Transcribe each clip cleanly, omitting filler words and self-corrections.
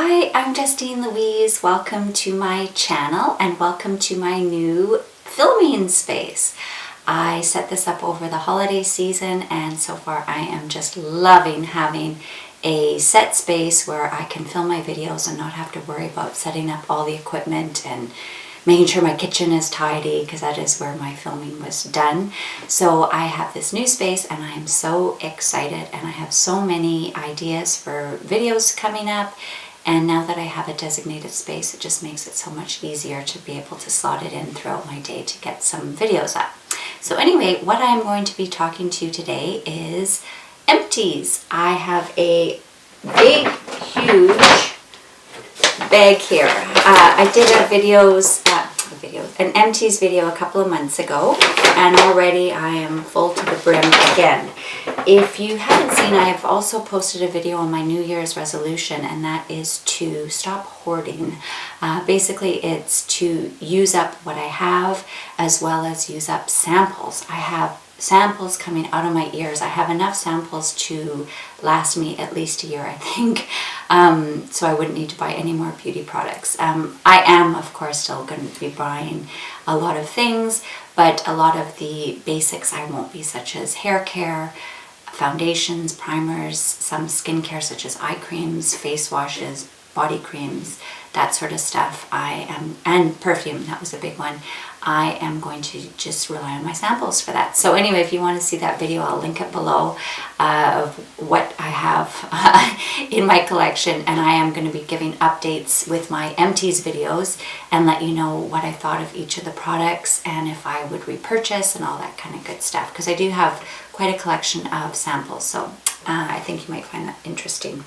Hi, I'm Justine Louise. Welcome to my channel and welcome to my new filming space. I set this up over the holiday season and so far I am just loving having a set space where I can film my videos and not have to worry about setting up all the equipment and making sure my kitchen is tidy, because that is where my filming was done. So I have this new space and I am so excited, and I have so many ideas for videos coming up. And now that I have a designated space, it just makes it so much easier to be able to slot it in throughout my day to get some videos up. So anyway, what I'm going to be talking to you today is Empties. I have a big, huge bag here. I did an Empties video a couple of months ago, and already I am full to the brim again. If you haven't seen, I've also posted a video on my New Year's resolution, and that is to stop hoarding. Basically, it's to use up what I have as well as use up samples. I have samples coming out of my ears. I have enough samples to last me at least a year, I think. So I wouldn't need to buy any more beauty products. I am, of course, still going to be buying a lot of things, but a lot of the basics I won't be, such as hair care, foundations, primers, some skincare such as eye creams, face washes, body creams, that sort of stuff. And perfume, that was a big one. I am going to just rely on my samples for that. So anyway, if you want to see that video, I'll link it below of what I have in my collection, and I am going to be giving updates with my Empties videos and let you know what I thought of each of the products and if I would repurchase and all that kind of good stuff, because I do have quite a collection of samples, so I think you might find that interesting.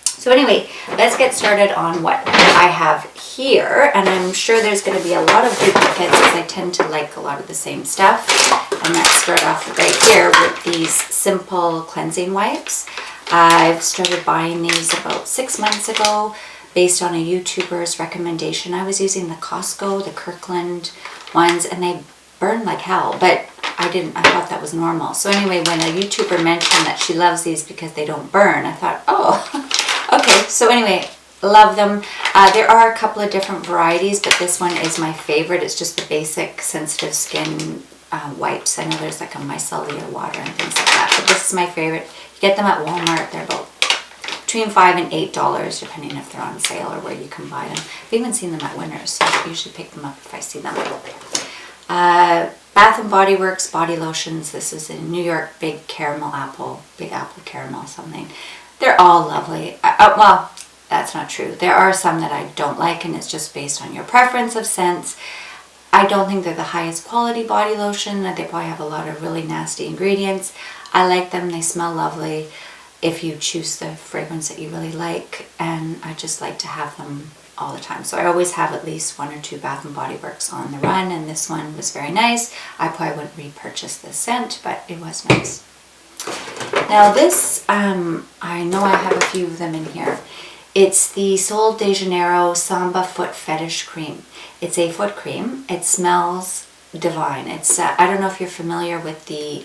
So anyway, let's get started on what I have here, and I'm sure there's going to be a lot of duplicates as I tend to like a lot of the same stuff. And let's start off right here with these simple cleansing wipes. I've started buying these about 6 months ago based on a YouTuber's recommendation. I was using the Costco, the Kirkland ones, and they burn like hell, but I thought that was normal. So anyway, when a YouTuber mentioned that she loves these because they don't burn, I thought, oh, okay. So anyway, love them. There are a couple of different varieties, but this one is my favorite. It's just the basic sensitive skin wipes. I know there's like a micellar water and things like that, but this is my favorite. You get them at Walmart. They're about between $5 and $8, depending if they're on sale or where you can buy them. I've even seen them at Winners, so I usually pick them up if I see them. Bath and Body Works body lotions. This is in New York, big apple caramel something. They're all lovely. Well, that's not true. There are some that I don't like, and it's just based on your preference of scents. I don't think they're the highest quality body lotion. They probably have a lot of really nasty ingredients. I like them. They smell lovely if you choose the fragrance that you really like, and I just like to have them all the time. So I always have at least 1 or 2 Bath and Body Works on the run, and this one was very nice. I probably wouldn't repurchase this scent, but it was nice. Now this, I know I have a few of them in here. It's the Sol de Janeiro Samba Foot Fetish Cream. It's a foot cream. It smells divine. It's, I don't know if you're familiar with the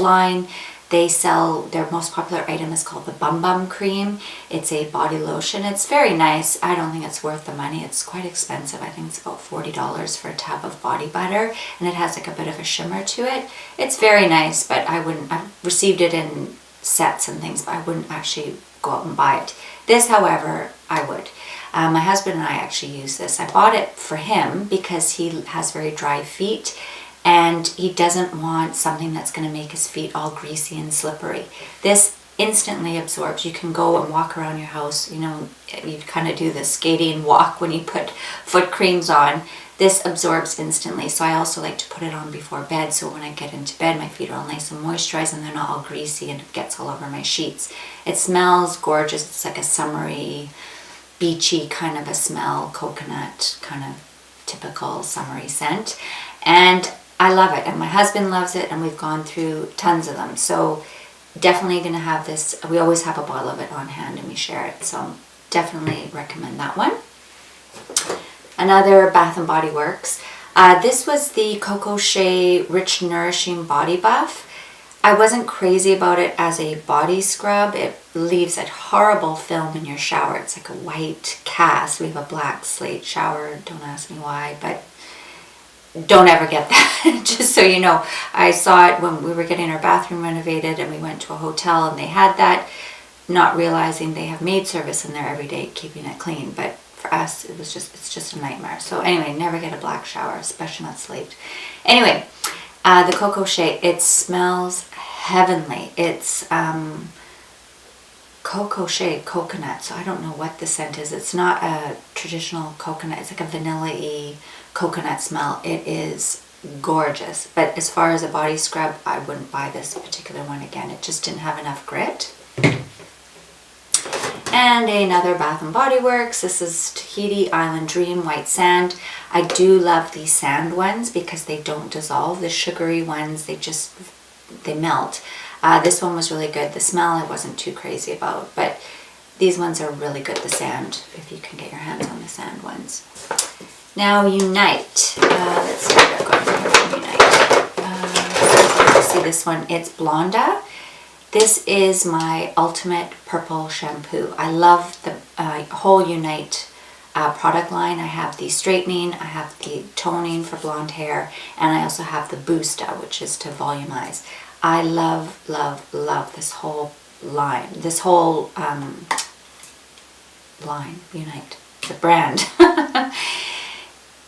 line. They sell, their most popular item is called the Bum Bum Cream. It's a body lotion. It's very nice. I don't think it's worth the money. It's quite expensive. I think it's about $40 for a tub of body butter, and it has like a bit of a shimmer to it. It's very nice, but I've received it in sets and things, but I wouldn't actually go out and buy it. This, however, I would. My husband and I actually use this. I bought it for him because he has very dry feet, and he doesn't want something that's going to make his feet all greasy and slippery. This instantly absorbs. You can go and walk around your house, you know, you kind of do the skating walk when you put foot creams on. This absorbs instantly, so I also like to put it on before bed, so when I get into bed my feet are all nice and moisturized and they're not all greasy and it gets all over my sheets. It smells gorgeous. It's like a summery, beachy kind of a smell, coconut, kind of typical summery scent, and I love it, and my husband loves it, and we've gone through tons of them. So definitely going to have this. We always have a bottle of it on hand and we share it, so definitely recommend that one. Another Bath and Body Works. This was the Coco Shea Rich Nourishing Body Buff. I wasn't crazy about it as a body scrub. It leaves a horrible film in your shower. It's like a white cast. We have a black slate shower. Don't ask me why, but don't ever get that. Just so you know, I saw it when we were getting our bathroom renovated and we went to a hotel and they had that, not realizing they have maid service in there every day keeping it clean. But for us, it's just a nightmare. So anyway, never get a black shower, especially not slate. Anyway, the Cocoa Shea, it smells heavenly. It's Cocoa Shea coconut, so I don't know what the scent is. It's not a traditional coconut. It's like a vanilla-y coconut smell. It is gorgeous. But as far as a body scrub, I wouldn't buy this particular one again. It just didn't have enough grit. And another Bath & Body Works. This is Tahiti Island Dream White Sand. I do love these sand ones because they don't dissolve. The sugary ones, they melt. This one was really good. The smell I wasn't too crazy about, but these ones are really good, the sand, if you can get your hands on the sand ones. Now Unite. Let's see what I've got from Unite. Let's see this one. It's Blonda. This is my ultimate purple shampoo. I love the whole Unite product line. I have the straightening, I have the toning for blonde hair, and I also have the Booster, which is to volumize. I love, love, love this whole line. This whole line, Unite, the brand.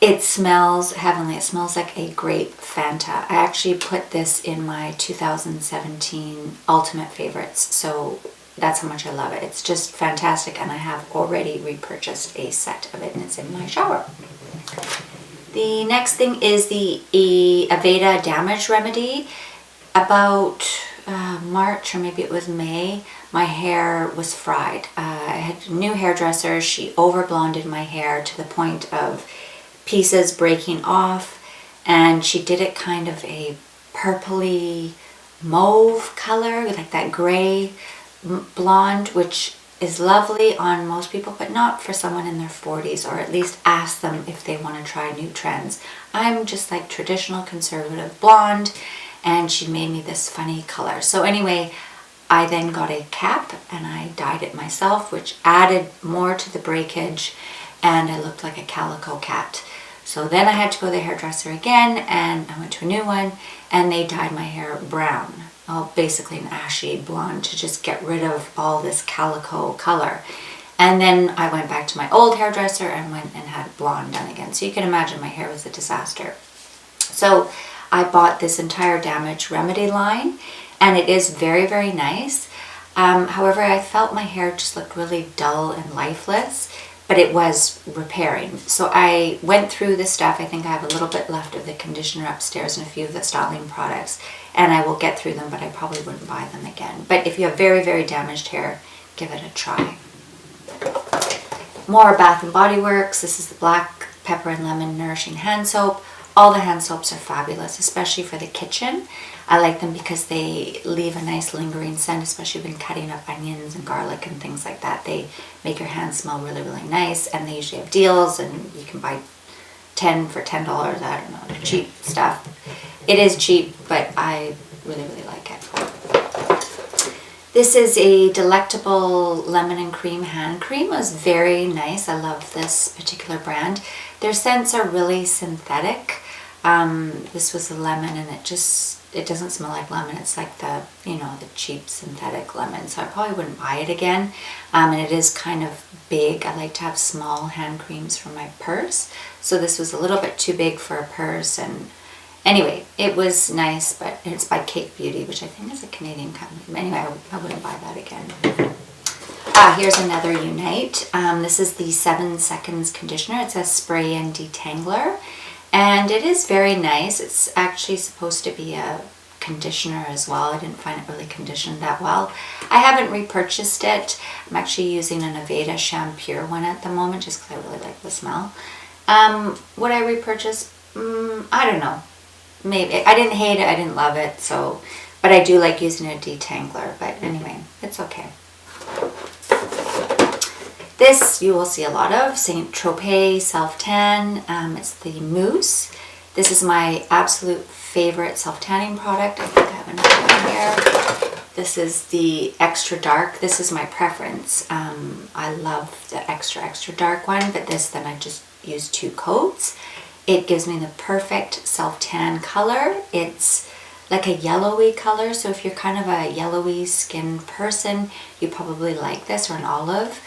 It smells heavenly. It smells like a grape Fanta. I actually put this in my 2017 ultimate favorites, so that's how much I love it. It's just fantastic, and I have already repurchased a set of it, and it's in my shower. The next thing is the Aveda Damage Remedy. About March, or maybe it was May, my hair was fried. I had a new hairdresser. She over blonded my hair to the point of pieces breaking off, and she did it kind of a purpley mauve color, like that gray blonde, which is lovely on most people, but not for someone in their 40s, or at least ask them if they want to try new trends. I'm just like traditional conservative blonde, and she made me this funny color. So anyway, I then got a cap and I dyed it myself, which added more to the breakage, and I looked like a calico cat. So then I had to go to the hairdresser again, and I went to a new one, and they dyed my hair brown. Well, basically an ashy blonde, to just get rid of all this calico color. And then I went back to my old hairdresser and went and had blonde done again. So you can imagine my hair was a disaster. So I bought this entire Damage Remedy line, and it is very, very nice. However, I felt my hair just looked really dull and lifeless, but it was repairing. So I went through this stuff. I think I have a little bit left of the conditioner upstairs and a few of the styling products, and I will get through them, but I probably wouldn't buy them again. But if you have very, very damaged hair, give it a try. More Bath & Body Works. This is the Black Pepper and Lemon Nourishing Hand Soap. All the hand soaps are fabulous, especially for the kitchen. I like them because they leave a nice lingering scent, especially when cutting up onions and garlic and things like that. They make your hands smell really, really nice, and they usually have deals, and you can buy 10 for $10. I don't know, cheap stuff. It is cheap, but I really, really like it. This is a Delectable Lemon and Cream Hand Cream. It was very nice. I love this particular brand. Their scents are really synthetic. This was a lemon, and it doesn't smell like lemon. It's like the cheap synthetic lemon. So I probably wouldn't buy it again. And it is kind of big. I like to have small hand creams for my purse. So this was a little bit too big for a purse. And anyway, it was nice, but it's by Cake Beauty, which I think is a Canadian company. Anyway, I wouldn't buy that again. Here's another Unite. This is the 7 Seconds Conditioner. It's a spray and detangler. And it is very nice. It's actually supposed to be a conditioner as well. I didn't find it really conditioned that well. I haven't repurchased it. I'm actually using an Aveda Shampure one at the moment, just because I really like the smell. Would I repurchase? I don't know. Maybe. I didn't hate it. I didn't love it. So, but I do like using a detangler. But anyway, it's okay. This you will see a lot of, Saint Tropez Self-Tan. It's the Mousse. This is my absolute favorite self-tanning product. I think I have another here. This is the extra dark. This is my preference. I love the extra dark one, but then I just use 2 coats. It gives me the perfect self-tan color. It's like a yellowy color, so if you're kind of a yellowy skin person, you probably like this, or an olive.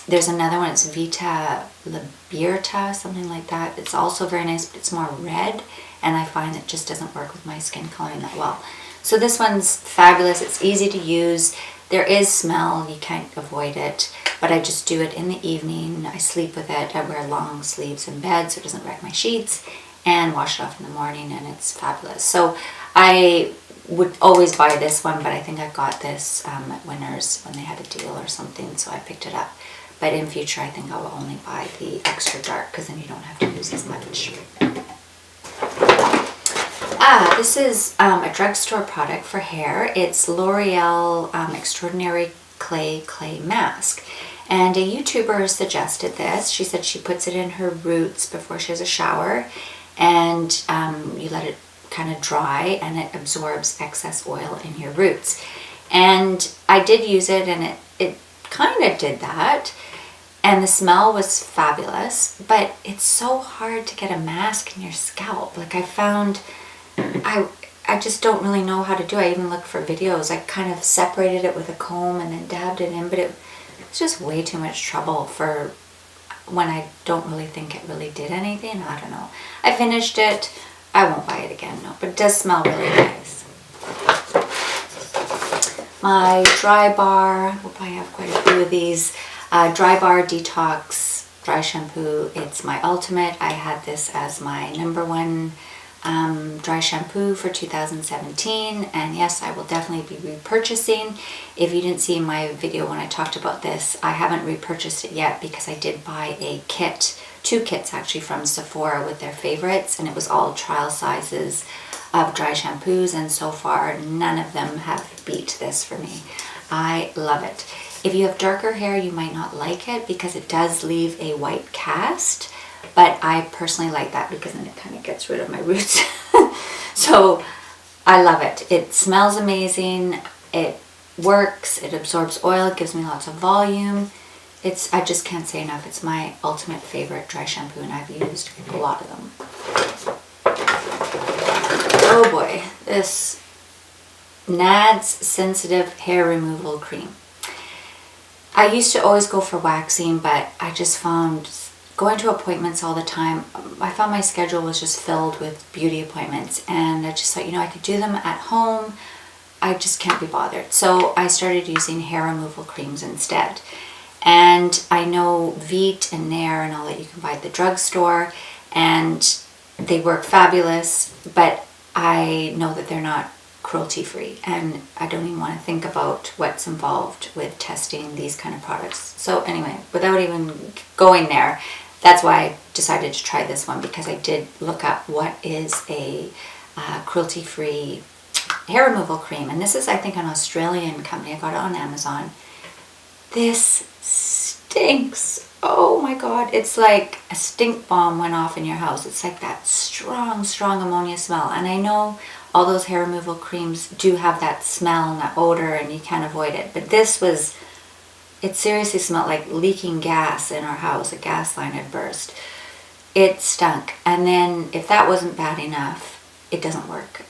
There's another one, it's Vita Liberta, something like that. It's also very nice, but it's more red, and I find it just doesn't work with my skin coloring that well. So this one's fabulous. It's easy to use. There is smell, you can't avoid it, but I just do it in the evening. I sleep with it. I wear long sleeves in bed so it doesn't wreck my sheets, and wash it off in the morning, and it's fabulous. So I would always buy this one, but I think I got this at Winners when they had a deal or something, so I picked it up. But in future, I think I will only buy the extra dark, because then you don't have to use as much. This is a drugstore product for hair. It's L'Oreal Extraordinary Clay Mask. And a YouTuber suggested this. She said she puts it in her roots before she has a shower, and you let it kind of dry, and it absorbs excess oil in your roots. And I did use it, and it kind of did that, and the smell was fabulous, but it's so hard to get a mask in your scalp. Like, I found I just don't really know how to do it. I even looked for videos. I kind of separated it with a comb and then dabbed it in, but it's just way too much trouble for when I don't really think it really did anything. I don't know. I finished it. I won't buy it again, no, but it does smell really nice. My Dry Bar, I hope I have quite a few of these. Dry Bar Detox Dry Shampoo. It's my ultimate. I had this as my #1 dry shampoo for 2017, and yes, I will definitely be repurchasing. If you didn't see my video when I talked about this, I haven't repurchased it yet because I did buy a kit, 2 kits actually, from Sephora with their favorites, and it was all trial sizes of dry shampoos, and so far none of them have beat this for me. I love it. If you have darker hair, you might not like it because it does leave a white cast, but I personally like that because then it kind of gets rid of my roots. So I love it. It smells amazing. It works. It absorbs oil. It gives me lots of volume. I just can't say enough. It's my ultimate favorite dry shampoo, and I've used a lot of them. Oh boy, this Nads Sensitive Hair Removal Cream. I used to always go for waxing, but I just found going to appointments all the time, I found my schedule was just filled with beauty appointments, and I just thought, I could do them at home. I just can't be bothered. So I started using hair removal creams instead. And I know Veet and Nair and all that you can buy at the drugstore, and they work fabulous, but I know that they're not cruelty-free, and I don't even want to think about what's involved with testing these kind of products. So anyway, without even going there, that's why I decided to try this one, because I did look up what is a cruelty-free hair removal cream, and this is, I think, an Australian company. I got it on Amazon. This stinks. Oh my god, it's like a stink bomb went off in your house. It's like that strong ammonia smell, and I know all those hair removal creams do have that smell and that odor, and you can't avoid it, but this was, it seriously smelled like leaking gas in our house. A gas line had burst. It stunk. And then if that wasn't bad enough, it doesn't work.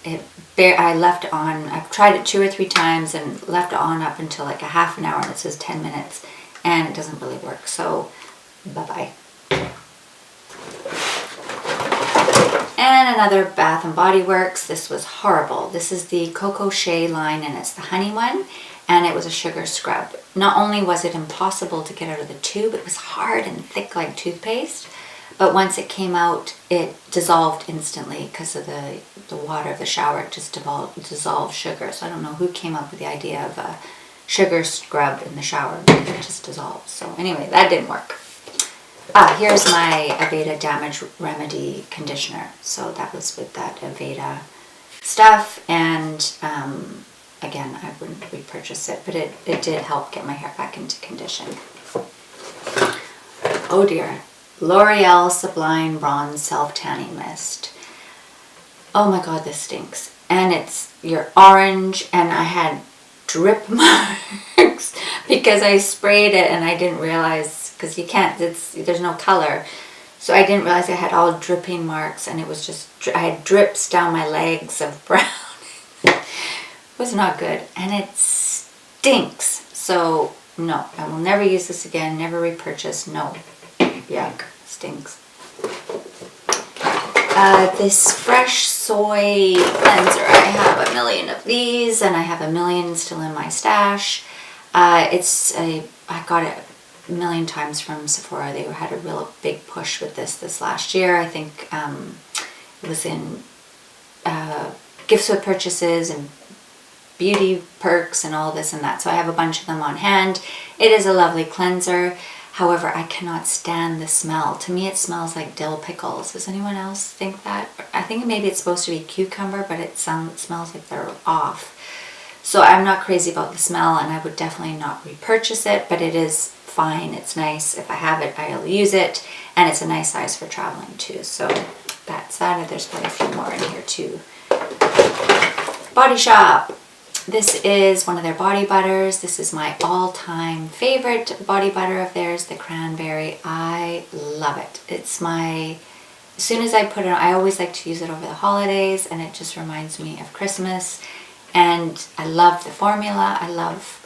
I left it on, I've tried it 2 or 3 times and left it on up until like a half an hour, and it says 10 minutes, and it doesn't really work. So bye-bye. And another Bath & Body Works. This was horrible. This is the Coco Shea line, and it's the honey one, and it was a sugar scrub. Not only was it impossible to get out of the tube, it was hard and thick like toothpaste, but once it came out, it dissolved instantly because of the water of the shower. It just dissolved sugar. So I don't know who came up with the idea of a sugar scrub in the shower. It just dissolves. So anyway, that didn't work. Here's my Aveda Damage Remedy Conditioner. So that was with that Aveda stuff, and again, I wouldn't repurchase it, but it did help get my hair back into condition. Oh dear. L'Oreal Sublime Bronze Self Tanning Mist. Oh my god, this stinks. and you're orange, and I had drip marks because I sprayed it and I didn't realize, because you can't, there's no color. So I didn't realize I had all dripping marks, and it was just, I had drips down my legs of brown. It was not good, and it stinks. So no, I will never use this again, never repurchase, no. Yuck, stinks. This fresh soy cleanser, I have a million of these, and I have a million still in my stash. I got it a million times from Sephora. They had a real big push with this last year. I think it was in gifts with purchases and beauty perks and all this and that. So I have a bunch of them on hand. It is a lovely cleanser. However, I cannot stand the smell. To me, it smells like dill pickles. Does anyone else think that? I think maybe it's supposed to be cucumber, but it smells like they're off. So I'm not crazy about the smell, and I would definitely not repurchase it, but it is fine. It's nice. If I have it, I'll use it, and it's a nice size for traveling too. So that's that. And there's probably a few more in here too. Body Shop. This is one of their body butters. This is my all-time favorite body butter of theirs, the cranberry. I love it. It's as soon as I put it on, I always like to use it over the holidays, and it just reminds me of Christmas. And I love the formula. I love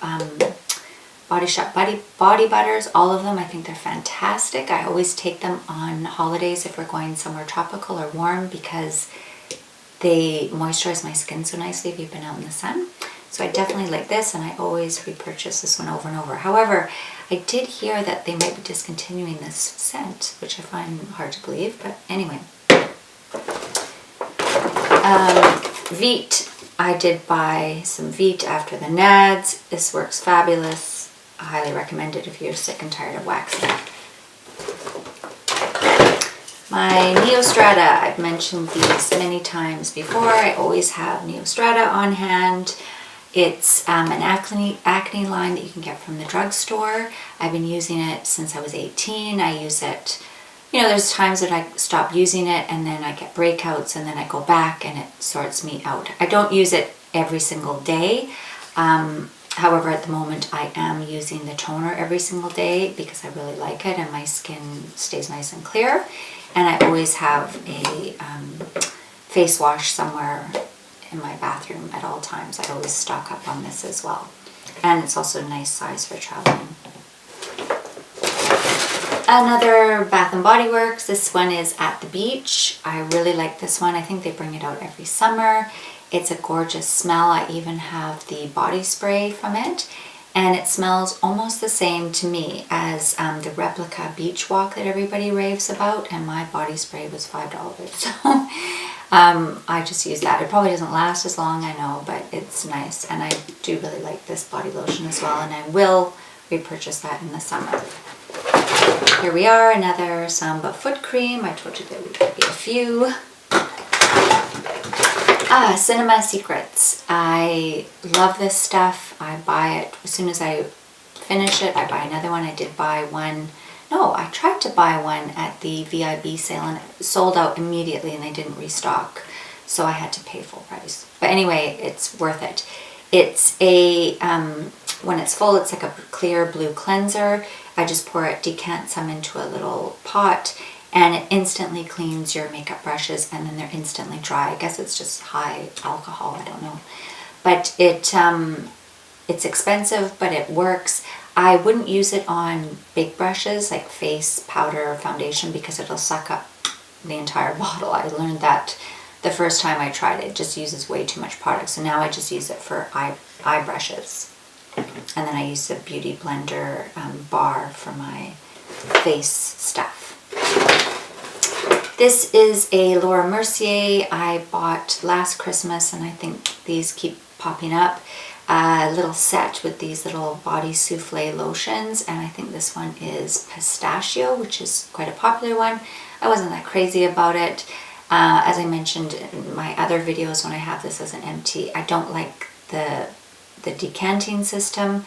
Body Shop body butters, all of them. I think they're fantastic. I always take them on holidays if we're going somewhere tropical or warm, because they moisturize my skin so nicely if you've been out in the sun. So I definitely like this, and I always repurchase this one over and over. However, I did hear that they might be discontinuing this scent, which I find hard to believe, but anyway. Veet. I did buy some Veet after the Nads. This works fabulous. I highly recommend it if you're sick and tired of waxing. My Neostrata, I've mentioned these many times before. I always have Neostrata on hand. It's an acne line that you can get from the drugstore. I've been using it since I was 18. I use it, there's times that I stop using it and then I get breakouts and then I go back and it sorts me out. I don't use it every single day. However, at the moment I am using the toner every single day because I really like it and my skin stays nice and clear. And I always have a face wash somewhere in my bathroom at all times. I always stock up on this as well. And it's also a nice size for traveling. Another Bath & Body Works. This one is At the Beach. I really like this one. I think they bring it out every summer. It's a gorgeous smell. I even have the body spray from it. And it smells almost the same to me as the replica beach walk that everybody raves about, and my body spray was $5. So I just use that. It probably doesn't last as long, I know, but it's nice. And I do really like this body lotion as well, and I will repurchase that in the summer. Here we are, another Samba foot cream. I told you there would be a few. Cinema Secrets. I love this stuff. I buy it as soon as I finish it. I buy another one. I did buy one. No, I tried to buy one at the VIB sale and it sold out immediately and they didn't restock. So I had to pay full price. But anyway, it's worth it. It's a, when it's full, it's like a clear blue cleanser. I just pour it, decant some into a little pot, and it instantly cleans your makeup brushes and then they're instantly dry. I guess it's just high alcohol, I don't know. But it's expensive, but it works. I wouldn't use it on big brushes like face, powder, foundation, because it'll suck up the entire bottle. I learned that the first time I tried it. It just uses way too much product. So now I just use it for eye brushes. And then I use the Beauty Blender bar for my face stuff. This is a Laura Mercier I bought last Christmas, and I think these keep popping up. A little set with these little body souffle lotions, and I think this one is pistachio, which is quite a popular one. I wasn't that crazy about it. As I mentioned in my other videos when I have this as an empty, I don't like the decanting system.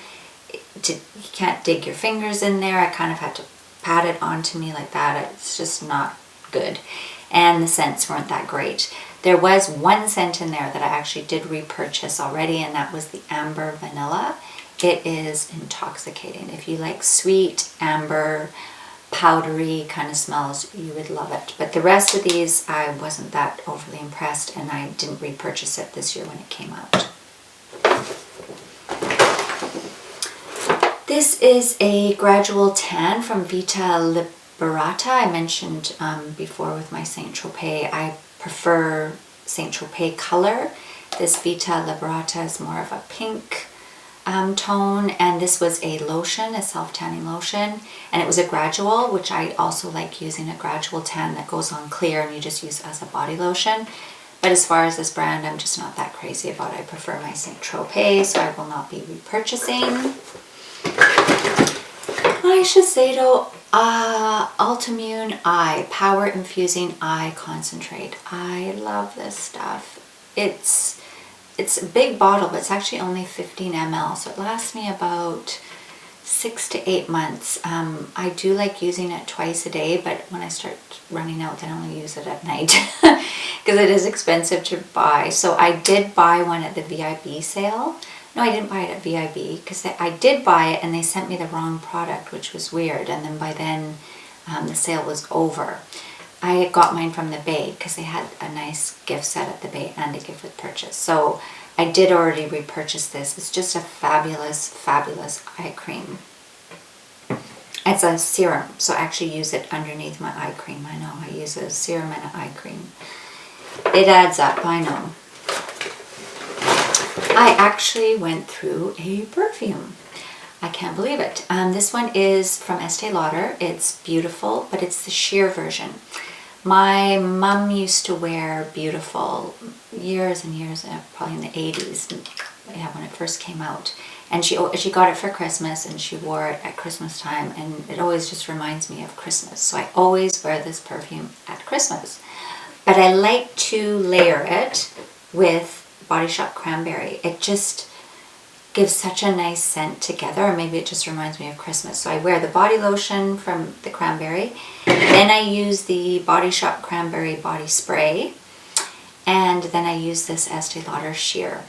You can't dig your fingers in there. I kind of had to pat it onto me like that. It's just not good, and the scents weren't that great. There was one scent in there that I actually did repurchase already, and that was the Amber Vanilla. It is intoxicating. If you like sweet, amber, powdery kind of smells, you would love it. But the rest of these, I wasn't that overly impressed, and I didn't repurchase it this year when it came out. This is a gradual tan from Vita Liberata. I mentioned before with my Saint Tropez, I prefer Saint Tropez color. This Vita Liberata is more of a pink tone, and this was a lotion, a self-tanning lotion, and it was a gradual, which I also like using, a gradual tan that goes on clear and you just use as a body lotion. But as far as this brand, I'm just not that crazy about it. I prefer my Saint Tropez, so I will not be repurchasing. My Shiseido Ultimune Eye Power Infusing Eye Concentrate. I love this stuff. It's a big bottle, but it's actually only 15 ml, so it lasts me about 6 to 8 months. I do like using it twice a day, but when I start running out, then I only use it at night because it is expensive to buy. So I did buy one at the VIB sale. No, I didn't buy it at VIB because I did buy it and they sent me the wrong product, which was weird. And then by then the sale was over. I got mine from the Bay because they had a nice gift set at the Bay and a gift with purchase. So I did already repurchase this. It's just a fabulous, fabulous eye cream. It's a serum, so I actually use it underneath my eye cream. I know, I use a serum and an eye cream. It adds up, I know. I actually went through a perfume. I can't believe it. This one is from Estee Lauder. It's beautiful, but it's the sheer version. My mom used to wear Beautiful years and years, probably in the 80s, yeah, when it first came out. And she got it for Christmas, and she wore it at Christmas time, and it always just reminds me of Christmas. So I always wear this perfume at Christmas. But I like to layer it with Body Shop Cranberry. It just gives such a nice scent together, or maybe it just reminds me of Christmas. So I wear the body lotion from the cranberry, then I use the Body Shop Cranberry body spray, and then I use this Estee Lauder sheer,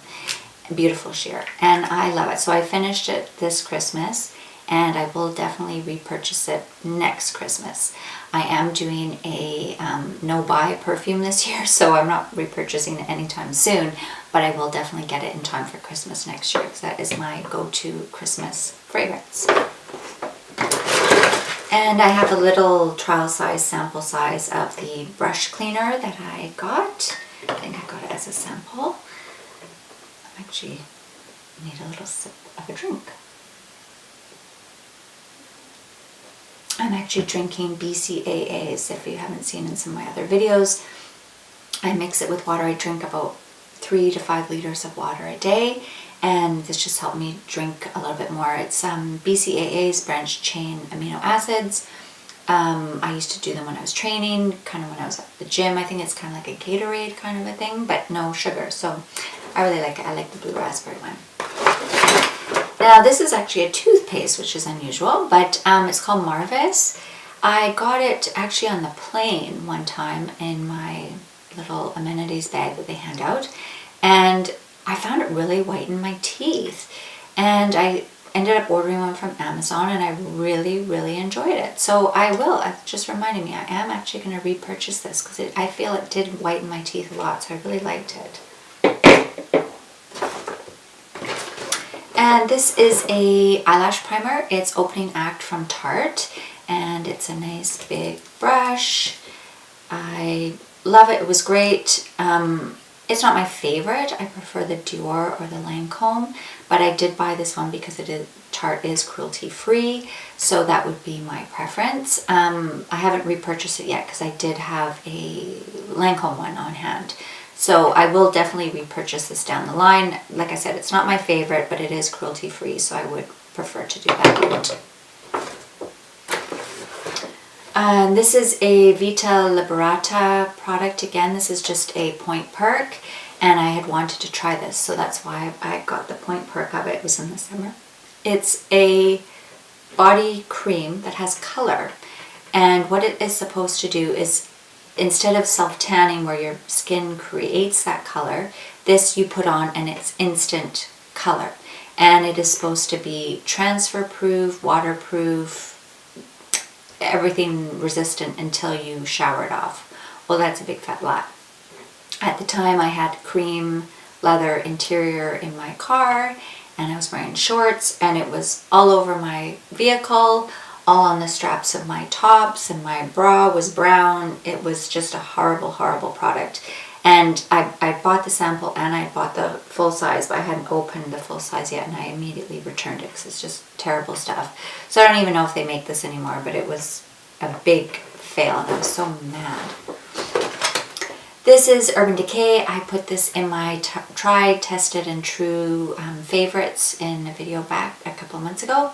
beautiful sheer, and I love it. So I finished it this Christmas, and I will definitely repurchase it next Christmas. I am doing a no-buy perfume this year, so I'm not repurchasing it anytime soon, but I will definitely get it in time for Christmas next year because that is my go-to Christmas fragrance. And I have a little trial size, sample size of the brush cleaner that I got. I think I got it as a sample. I actually need a little sip of a drink. I'm actually drinking BCAAs, if you haven't seen in some of my other videos. I mix it with water. I drink about 3 to 5 liters of water a day, and this just helped me drink a little bit more. It's BCAAs, branched chain amino acids. I used to do them when I was training, kind of when I was at the gym. I think it's kind of like a Gatorade kind of a thing, but no sugar. So I really like it. I like the blue raspberry one. Now this is actually a toothpaste, which is unusual, but it's called Marvis. I got it actually on the plane one time in my little amenities bag that they hand out, and I found it really whitened my teeth, and I ended up ordering one from Amazon, and I really, really enjoyed it. So I will, it just reminded me, I am actually going to repurchase this because I feel it did whiten my teeth a lot, so I really liked it. And this is a eyelash primer. It's Opening Act from Tarte, and it's a nice big brush. I love it. It was great. It's not my favorite. I prefer the Dior or the Lancome, but I did buy this one because Tarte is cruelty free, so that would be my preference. I haven't repurchased it yet because I did have a Lancome one on hand. So I will definitely repurchase this down the line. Like I said, it's not my favorite, but it is cruelty free, so I would prefer to do that. This is a Vita Liberata product. Again, this is just a Point Perk, and I had wanted to try this, so that's why I got the Point Perk of it. It was in the summer. It's a body cream that has color, and what it is supposed to do is instead of self-tanning where your skin creates that color, this you put on and it's instant color. And it is supposed to be transfer proof, waterproof, everything resistant until you shower it off. Well, that's a big fat lie. At the time I had cream leather interior in my car and I was wearing shorts and it was all over my vehicle, all on the straps of my tops, and my bra was brown. It was just a horrible, horrible product. And I bought the sample and I bought the full size, but I hadn't opened the full size yet, and I immediately returned it because it's just terrible stuff. So I don't even know if they make this anymore, but it was a big fail and I was so mad. This is Urban Decay. I put this in my tried, tested, and true favorites in a video back a couple of months ago.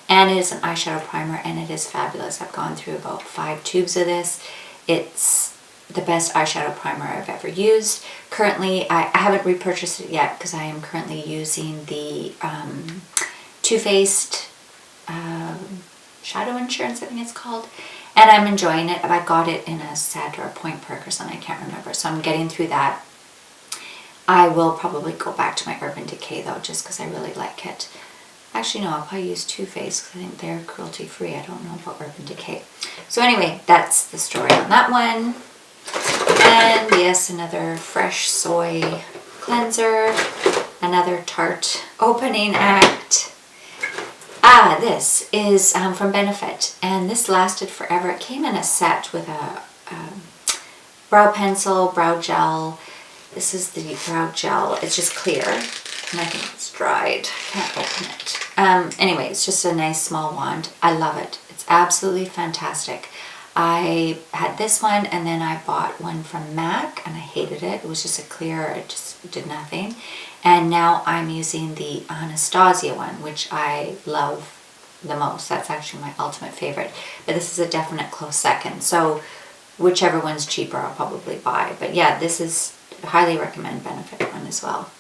And it is an eyeshadow primer and it is fabulous. I've gone through about 5 tubes of this. It's the best eyeshadow primer I've ever used. Currently, I haven't repurchased it yet because I am currently using the Too Faced Shadow Insurance, I think it's called. And I'm enjoying it. I got it in a set or a Point Perk or something, I can't remember. So I'm getting through that. I will probably go back to my Urban Decay though, just because I really like it. Actually, no, I'll probably use Too Faced because I think they're cruelty free. I don't know about Urban Decay. So anyway, that's the story on that one. And yes, another fresh soy cleanser. Another Tarte opening act. This is from Benefit, and this lasted forever. It came in a set with a brow pencil, brow gel. This is the brow gel. It's just clear, and I think it's dried. I can't open it. Anyway, it's just a nice small wand. I love it. It's absolutely fantastic. I had this one, and then I bought one from MAC, and I hated it. It was just a clear, it just did nothing. And now I'm using the Anastasia one, which I love the most. That's actually my ultimate favorite. But this is a definite close second. So whichever one's cheaper, I'll probably buy. But yeah, this is, highly recommend Benefit one as well.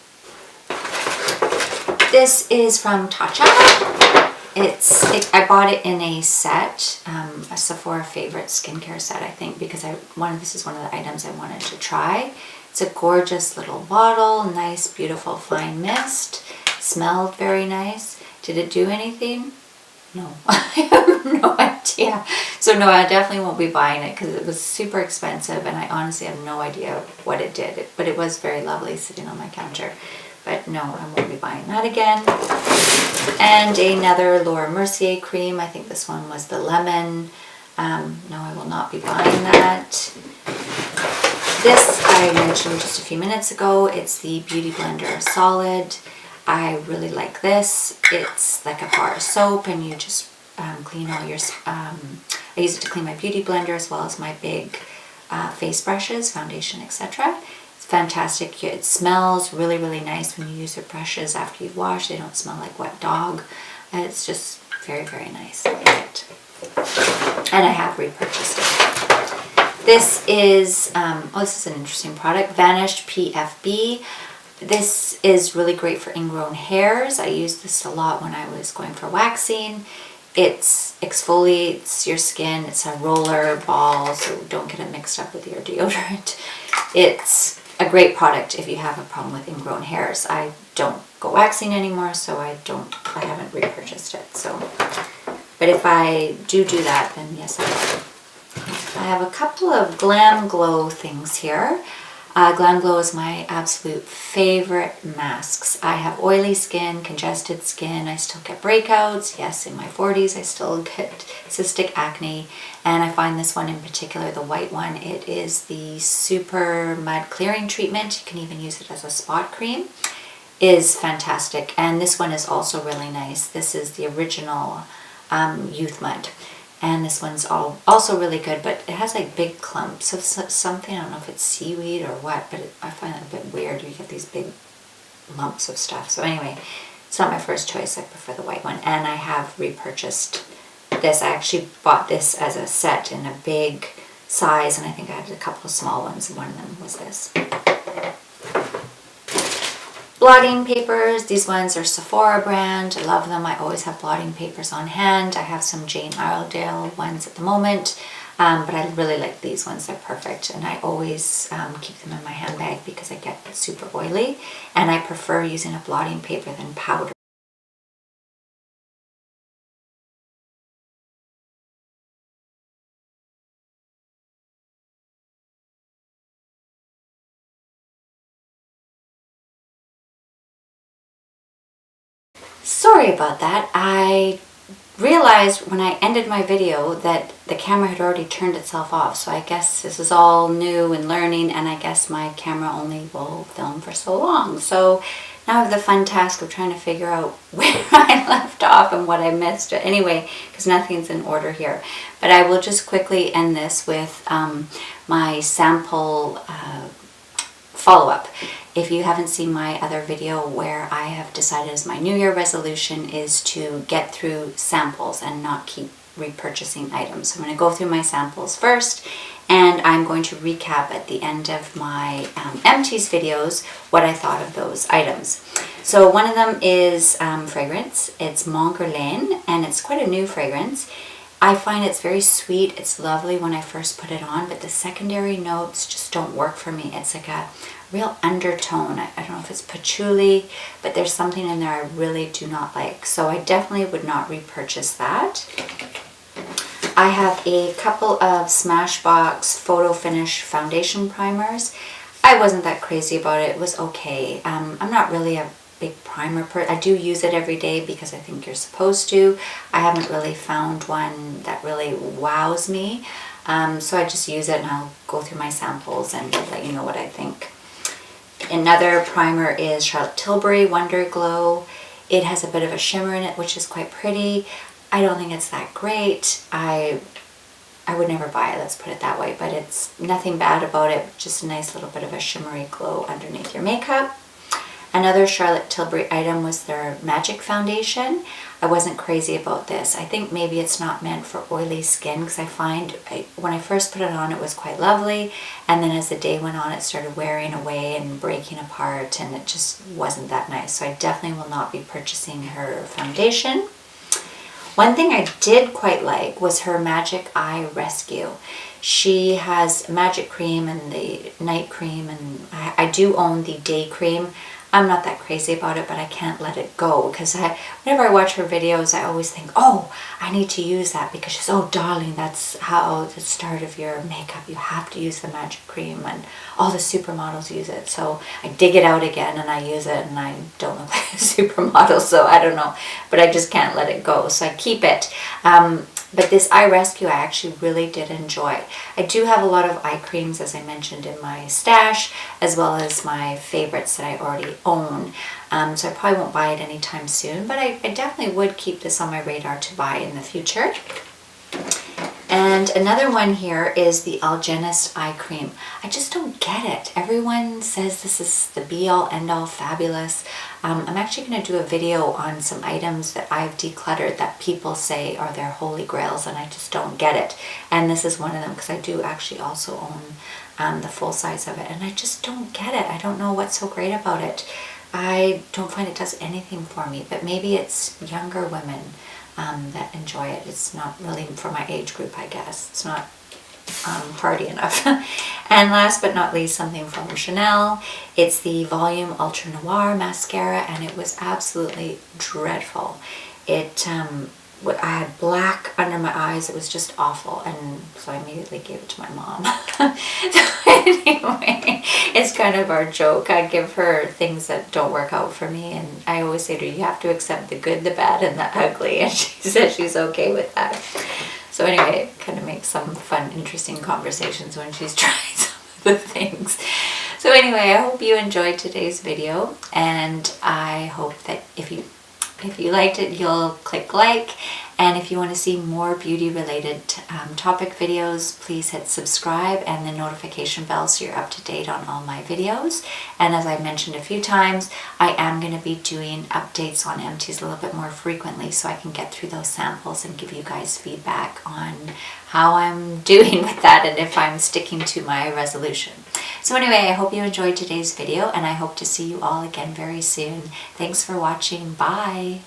This is from Tatcha. I bought it in a set, a Sephora favorite skincare set, I think, because this is one of the items I wanted to try. It's a gorgeous little bottle, nice, beautiful, fine mist. Smelled very nice. Did it do anything? No, I have no idea. So no, I definitely won't be buying it because it was super expensive and I honestly have no idea what it did. But it was very lovely sitting on my counter. But no, I won't be buying that again. And another Laura Mercier cream. I think this one was the lemon. No, I will not be buying that. This I mentioned just a few minutes ago. It's the Beauty Blender Solid. I really like this. It's like a bar of soap and you just clean all your... I use it to clean my beauty blender as well as my big face brushes, foundation, etc. It's fantastic. It smells really, really nice when you use your brushes after you wash. They don't smell like wet dog. It's just very, very nice. I like it. And I have repurchased it. This is, this is an interesting product, Vanished PFB. This is really great for ingrown hairs. I used this a lot when I was going for waxing. It exfoliates your skin. It's a roller ball, so don't get it mixed up with your deodorant. It's a great product if you have a problem with ingrown hairs. I don't go waxing anymore, so I haven't repurchased it. So, but if I do that, then yes, I will. I have a couple of Glam Glow things here. Glam Glow is my absolute favorite masks. I have oily skin, congested skin, I still get breakouts. Yes, in my 40s I still get cystic acne, and I find this one in particular, the white one, it is the Super Mud Clearing Treatment. You can even use it as a spot cream. Is fantastic, and this one is also really nice. This is the original Youth Mud. And this one's also really good, but it has like big clumps of something. I don't know if it's seaweed or what, but I find it a bit weird. You get these big lumps of stuff. So anyway, it's not my first choice. I prefer the white one. And I have repurchased this. I actually bought this as a set in a big size, and I think I had a couple of small ones, and one of them was this. Blotting papers, these ones are Sephora brand. I love them. I always have blotting papers on hand. I have some Jane Iredale ones at the moment. But I really like these ones. They're perfect, and I always keep them in my handbag because I get super oily, and I prefer using a blotting paper than powder. Sorry about that. I realized when I ended my video that the camera had already turned itself off, so I guess this is all new and learning, and I guess my camera only will film for so long. So now I have the fun task of trying to figure out where I left off and what I missed. Anyway, because nothing's in order here. But I will just quickly end this with my sample follow-up. If you haven't seen my other video where I have decided as my New Year resolution is to get through samples and not keep repurchasing items. So I'm going to go through my samples first, and I'm going to recap at the end of my Empties videos what I thought of those items. So one of them is fragrance. It's Monguerlain, and it's quite a new fragrance. I find it's very sweet. It's lovely when I first put it on, but the secondary notes just don't work for me. It's like a real undertone. I don't know if it's patchouli, but there's something in there I really do not like. So I definitely would not repurchase that. I have a couple of Smashbox Photo Finish foundation primers. I wasn't that crazy about it. It was okay. I'm not really a big primer I do use it every day because I think you're supposed to. I haven't really found one that really wows me. So I just use it and I'll go through my samples and let you know what I think. Another primer is Charlotte Tilbury Wonder Glow. It has a bit of a shimmer in it, which is quite pretty. I don't think it's that great. I would never buy it, let's put it that way, but it's nothing bad about it, just a nice little bit of a shimmery glow underneath your makeup. Another Charlotte Tilbury item was their Magic Foundation. I wasn't crazy about this. I think maybe it's not meant for oily skin because I find when I first put it on it was quite lovely, and then as the day went on it started wearing away and breaking apart, and it just wasn't that nice. So I definitely will not be purchasing her foundation. One thing I did quite like was her Magic Eye Rescue. She has magic cream and the night cream, and I do own the day cream. I'm not that crazy about it, but I can't let it go because whenever I watch her videos, I always think, oh, I need to use that because she's, oh, darling, that's how the start of your makeup. You have to use the magic cream, and all the supermodels use it. So I dig it out again and I use it, and I don't look like a supermodel, so I don't know, but I just can't let it go. So I keep it. But this eye rescue I actually really did enjoy. I do have a lot of eye creams, as I mentioned, in my stash, as well as my favorites that I already own. So I probably won't buy it anytime soon, but I definitely would keep this on my radar to buy in the future. And another one here is the Algenist eye cream. I just don't get it. Everyone says this is the be-all, end-all, fabulous. I'm actually going to do a video on some items that I've decluttered that people say are their holy grails, and I just don't get it. And this is one of them because I do actually also own the full size of it, and I just don't get it. I don't know what's so great about it. I don't find it does anything for me, but maybe it's younger women that enjoy it. It's not really for my age group, I guess. It's not hardy enough. And last but not least, something from Chanel. It's the Volume Ultra Noir Mascara, and it was absolutely dreadful. I had black under my eyes. It was just awful, and so I immediately gave it to my mom. So anyway, it's kind of our joke. I give her things that don't work out for me, and I always say to her, you have to accept the good, the bad, and the ugly, and she says she's okay with that. So anyway, it kind of makes some fun, interesting conversations when she's trying some of the things. So anyway, I hope you enjoyed today's video, and I hope that if you liked it, you'll click like, and if you want to see more beauty related topic videos, please hit subscribe and the notification bell so you're up to date on all my videos. And as I mentioned a few times, I am going to be doing updates on Empties a little bit more frequently so I can get through those samples and give you guys feedback on how I'm doing with that and if I'm sticking to my resolution. So anyway, I hope you enjoyed today's video, and I hope to see you all again very soon. Thanks for watching. Bye!